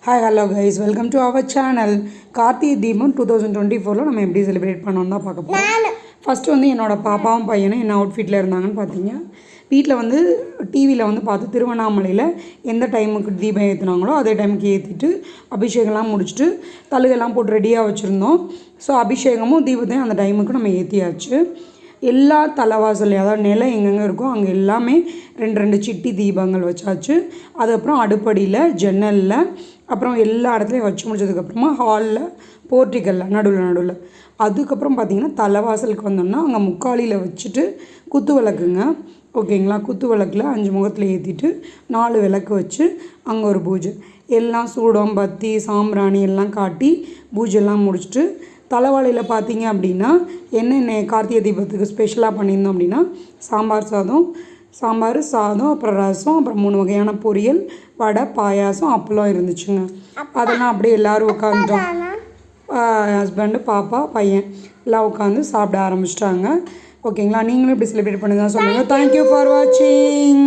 Hi hello guys, welcome to our channel. Karthigai Deepam 2024 நம்ம எப்படி celebrate பண்ணோம் தான் பார்க்க போகிறோம். ஃபஸ்ட்டு வந்து என்னோடய பாப்பாவும் பையனும் என்ன அவுட்ஃபிட்டில் இருந்தாங்கன்னு பார்த்தீங்க. வீட்டில் வந்து டிவியில் வந்து பார்த்து திருவண்ணாமலையில் எந்த டைமுக்கு தீபம் ஏற்றுனாங்களோ அதே டைமுக்கு ஏற்றிட்டு அபிஷேகம்லாம் முடிச்சுட்டு தழுகெல்லாம் போட்டு ரெடியாக வச்சுருந்தோம். ஸோ அபிஷேகமும் தீபத்தையும் அந்த டைமுக்கு நம்ம ஏற்றியாச்சு. எல்லா தலைவாசல்லையும், அதாவது நிலம் எங்கெங்கே இருக்கோ அங்கே எல்லாமே 2 சிட்டி தீபங்கள் வச்சாச்சு. அதுக்கப்புறம் அடுப்படியில், ஜன்னலில், அப்புறம் எல்லா இடத்துலையும் வச்சு முடிச்சதுக்கப்புறமா ஹாலில், போர்ட்டிக்கலில் நடுவில் அதுக்கப்புறம் பார்த்திங்கன்னா தலைவாசலுக்கு வந்தோம்னா அங்கே முக்காலியில் வச்சுட்டு குத்து விளக்குங்க, ஓகேங்களா. குத்து விளக்கில் 5 முகத்தில் ஏற்றிட்டு 4 விளக்கு வச்சு அங்கே ஒரு பூஜை, எல்லாம் சூடம் பத்தி சாம்பிராணி எல்லாம் காட்டி பூஜைலாம் முடிச்சுட்டு தலைவாழையில் பார்த்தீங்க அப்படின்னா என்னென்ன கார்த்திகை தீபத்துக்கு ஸ்பெஷலாக பண்ணியிருந்தோம் அப்படின்னா சாம்பார் சாதம், அப்புறம் ரசம், அப்புறம் 3 வகையான பொரியல், வடை, பாயாசம், அப்பளம் இருந்துச்சுங்க. அதெல்லாம் அப்படியே எல்லோரும் உட்காந்துட்டோம். ஹஸ்பண்டு, பாப்பா, பையன் எல்லாம் உட்காந்து சாப்பிட ஆரம்பிச்சிட்டாங்க. ஓகேங்களா. நீங்களும் இப்படி செலிப்ரேட் பண்ணி தான் சொல்லுங்கள். தேங்க்யூ ஃபார் வாட்சிங்.